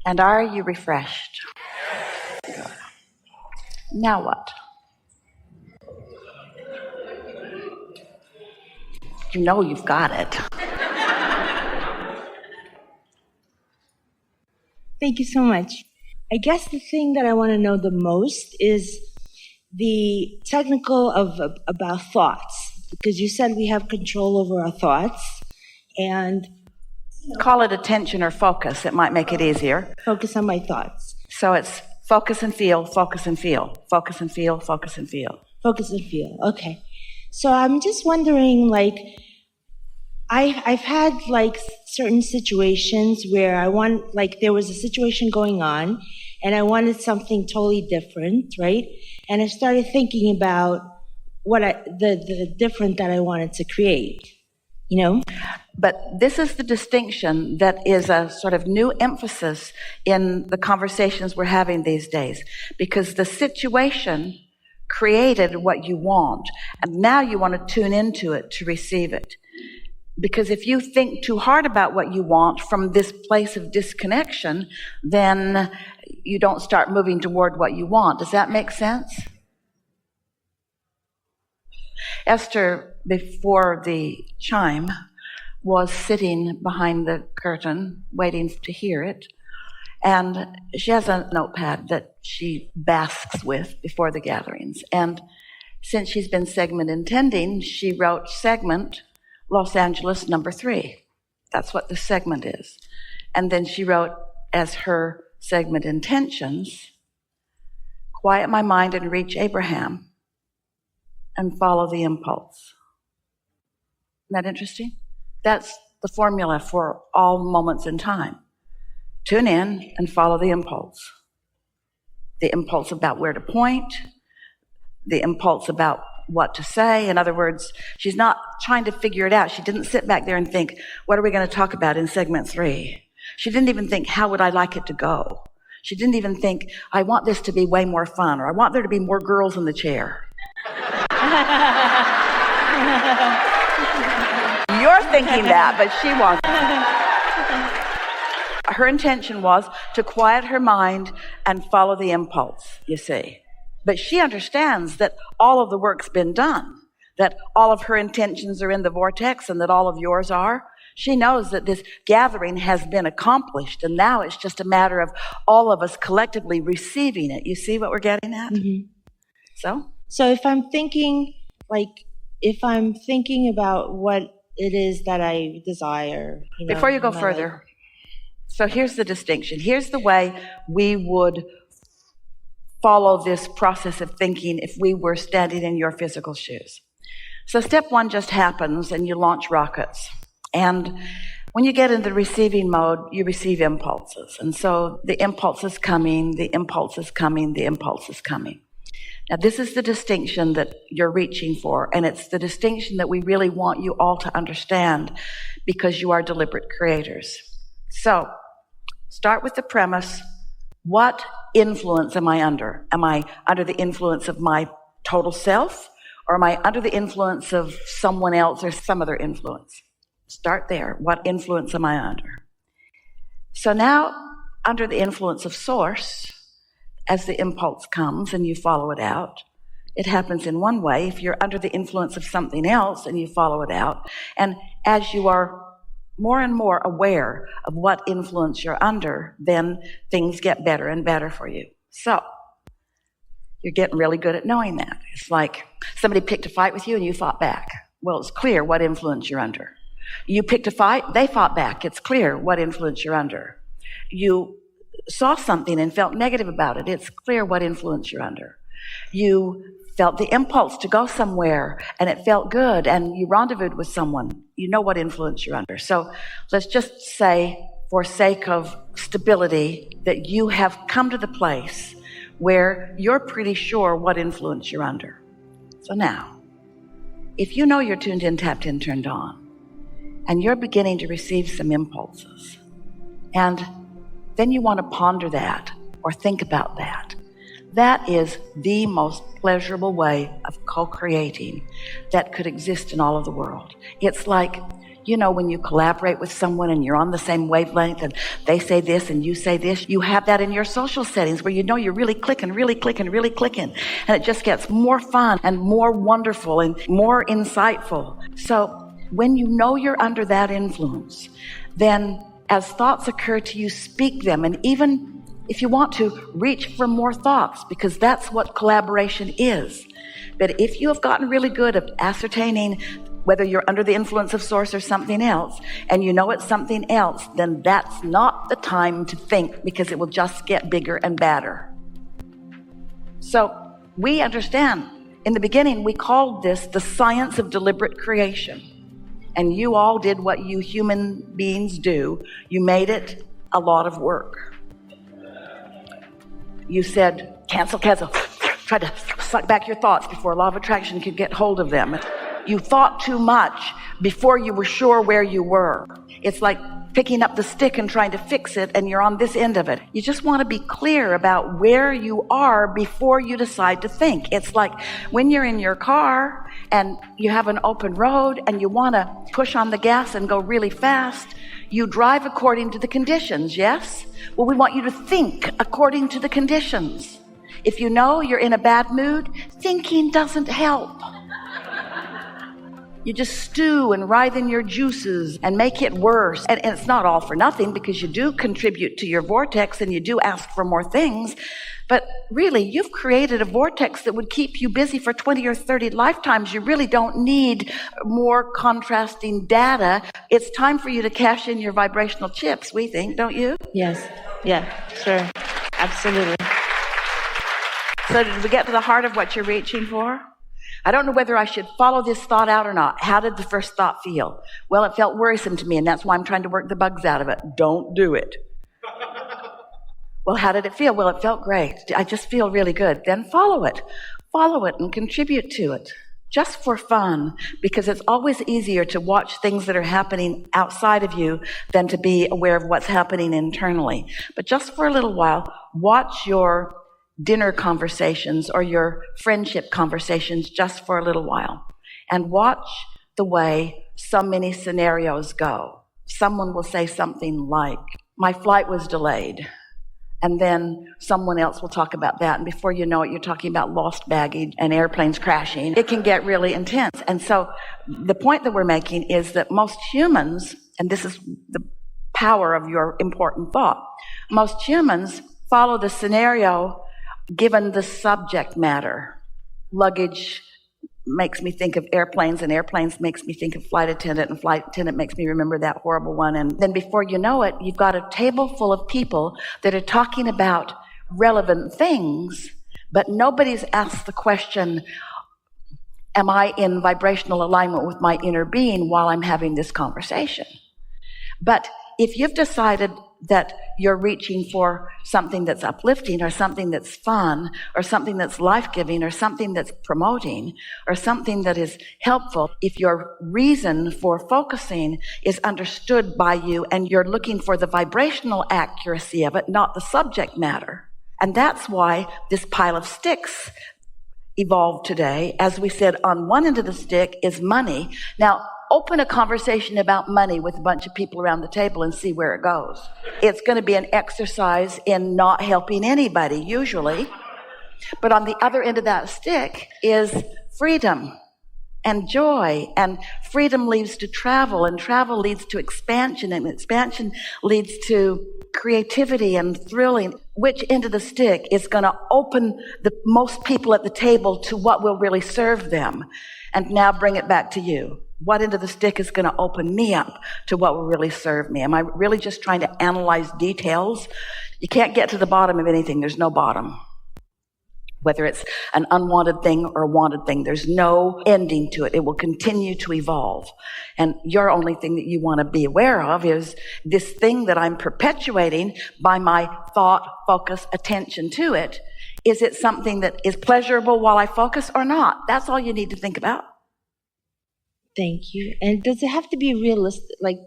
And are you refreshed? Good. Now what? You know you've got it. Thank you so much. I guess the thing that I want to know the most is the technical about thoughts, because you said we have control over our thoughts, and call it attention or focus. It might make it easier. Focus on my thoughts. So it's focus and feel, focus and feel, focus and feel, focus and feel. Focus and feel. Okay. So I'm just wondering, like, I've had like certain situations where there was a situation going on and I wanted something totally different, right? And I started thinking about the different that I wanted to create, you know? But this is the distinction that is a sort of new emphasis in the conversations we're having these days, because the situation created what you want, and now you want to tune into it to receive it. Because if you think too hard about what you want from this place of disconnection, then you don't start moving toward what you want. Does that make sense? Esther, before the chime, was sitting behind the curtain waiting to hear it. And she has a notepad that she basks with before the gatherings. And since she's been segment intending, she wrote segment Los Angeles number 3. That's what the segment is. And then she wrote as her segment intentions, quiet my mind and reach Abraham and follow the impulse. Isn't that interesting? That's the formula for all moments in time. Tune in and follow the impulse. The impulse about where to point, the impulse about what to say. In other words, she's not trying to figure it out. She didn't sit back there and think, what are we going to talk about in segment 3? She didn't even think, how would I like it to go? She didn't even think, I want this to be way more fun, or I want there to be more girls in the chair. You're thinking that, but she wasn't. Her intention was to quiet her mind and follow the impulse, you see. But she understands that all of the work's been done, that all of her intentions are in the vortex and that all of yours are. She knows that this gathering has been accomplished, and now it's just a matter of all of us collectively receiving it. You see what we're getting at? Mm-hmm. So if I'm thinking about what it is that I desire, before you go further, so here's the distinction. Here's the way we would follow this process of thinking if we were standing in your physical shoes. So step 1 just happens and you launch rockets. And when you get into the receiving mode, you receive impulses. And so the impulse is coming, the impulse is coming, the impulse is coming. Now this is the distinction that you're reaching for, and it's the distinction that we really want you all to understand because you are deliberate creators. So start with the premise, what influence am I under? Am I under the influence of my total self, or am I under the influence of someone else or some other influence? Start there. What influence am I under? So now, under the influence of Source, as the impulse comes and you follow it out, it happens in one way. If you're under the influence of something else and you follow it out, and as you are more and more aware of what influence you're under, then things get better and better for you. So you're getting really good at knowing that. It's like somebody picked a fight with you and you fought back. Well, it's clear what influence you're under. You picked a fight, they fought back. It's clear what influence you're under. You saw something and felt negative about it. It's clear what influence you're under. You felt the impulse to go somewhere and it felt good and you rendezvoused with someone. You know what influence you're under. So let's just say, for sake of stability, that you have come to the place where you're pretty sure what influence you're under. So now, if you know you're tuned in, tapped in, turned on, and you're beginning to receive some impulses, and then you want to ponder that or think about that, that is the most pleasurable way of co-creating that could exist in all of the world. It's like You know, when you collaborate with someone and you're on the same wavelength and they say this and you say this, you have that in your social settings where you know you're really clicking. And it just gets more fun and more wonderful and more insightful. So when you know you're under that influence, then as thoughts occur to you, speak them. And even if you want to, reach for more thoughts, because that's what collaboration is. But if you have gotten really good at ascertaining whether you're under the influence of source or something else, and you know it's something else, then that's not the time to think, because it will just get bigger and badder. So we understand, in the beginning, we called this the science of deliberate creation. And you all did what you human beings do. You made it a lot of work. You said, cancel. Try to suck back your thoughts before law of attraction could get hold of them. You thought too much before you were sure where you were. It's like picking up the stick and trying to fix it, and you're on this end of it. You just want to be clear about where you are before you decide to think. It's like when you're in your car and you have an open road and you want to push on the gas and go really fast. You drive according to the conditions, yes? Well, we want you to think according to the conditions. If you know you're in a bad mood, thinking doesn't help. You just stew and writhe in your juices and make it worse. And it's not all for nothing, because you do contribute to your vortex and you do ask for more things. But really, you've created a vortex that would keep you busy for 20 or 30 lifetimes. You really don't need more contrasting data. It's time for you to cash in your vibrational chips, we think, don't you? Yes. Yeah, sure. Absolutely. So did we get to the heart of what you're reaching for? I don't know whether I should follow this thought out or not. How did the first thought feel? Well, it felt worrisome to me, and that's why I'm trying to work the bugs out of it. Don't do it. Well, how did it feel? Well, it felt great. I just feel really good. Then follow it. Follow it and contribute to it. Just for fun, because it's always easier to watch things that are happening outside of you than to be aware of what's happening internally. But just for a little while, watch your dinner conversations or your friendship conversations just for a little while, and watch the way so many scenarios go. Someone will say something like, my flight was delayed. And then someone else will talk about that. And before you know it, you're talking about lost baggage and airplanes crashing. It can get really intense. And so the point that we're making is that most humans, and this is the power of your important thought, most humans follow the scenario given the subject matter. Luggage makes me think of airplanes, and airplanes makes me think of flight attendant, and flight attendant makes me remember that horrible one. And then before you know it, you've got a table full of people that are talking about relevant things, but nobody's asked the question, am I in vibrational alignment with my inner being while I'm having this conversation? But if you've decided that you're reaching for something that's uplifting, or something that's fun, or something that's life-giving, or something that's promoting, or something that is helpful, if your reason for focusing is understood by you and you're looking for the vibrational accuracy of it, not the subject matter. And that's why this pile of sticks evolved today. As we said, on one end of the stick is money. Now, open a conversation about money with a bunch of people around the table and see where it goes. It's going to be an exercise in not helping anybody, usually. But on the other end of that stick is freedom and joy. And freedom leads to travel, and travel leads to expansion, and expansion leads to creativity and thrilling. Which end of the stick is going to open the most people at the table to what will really serve them? And now bring it back to you. What end of the stick is going to open me up to what will really serve me? Am I really just trying to analyze details? You can't get to the bottom of anything. There's no bottom. Whether it's an unwanted thing or a wanted thing, there's no ending to it. It will continue to evolve. And your only thing that you want to be aware of is this thing that I'm perpetuating by my thought, focus, attention to it. Is it something that is pleasurable while I focus or not? That's all you need to think about. Thank you. And does it have to be realistic? Like,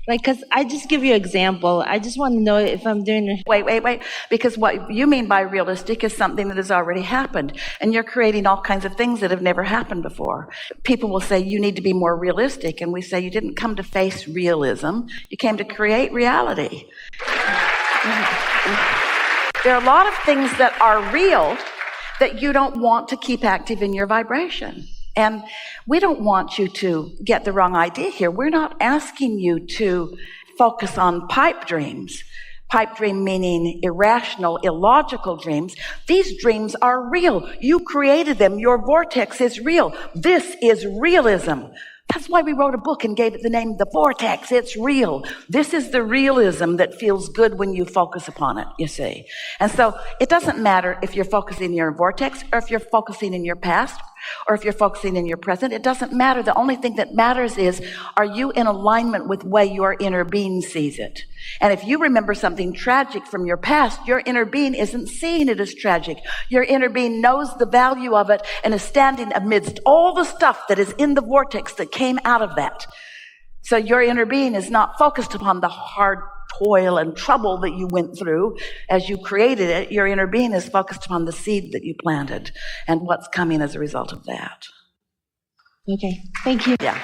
Like, because I just give you an example. I just want to know if I'm doing it. Wait. Because what you mean by realistic is something that has already happened. And you're creating all kinds of things that have never happened before. People will say, you need to be more realistic. And we say, you didn't come to face realism. You came to create reality. There are a lot of things that are real that you don't want to keep active in your vibration. And we don't want you to get the wrong idea here. We're not asking you to focus on pipe dreams. Pipe dream meaning irrational, illogical dreams. These dreams are real. You created them. Your vortex is real. This is realism. That's why we wrote a book and gave it the name The Vortex. It's real. This is the realism that feels good when you focus upon it, you see. And so it doesn't matter if you're focusing in your vortex or if you're focusing in your past or if you're focusing in your present. It doesn't matter. The only thing that matters is, are you in alignment with the way your inner being sees it? And if you remember something tragic from your past, your inner being isn't seeing it as tragic. Your inner being knows the value of it and is standing amidst all the stuff that is in the vortex that came out of that. So your inner being is not focused upon the hard toil and trouble that you went through as you created it. Your inner being is focused upon the seed that you planted and what's coming as a result of that. Okay, thank you. Yeah.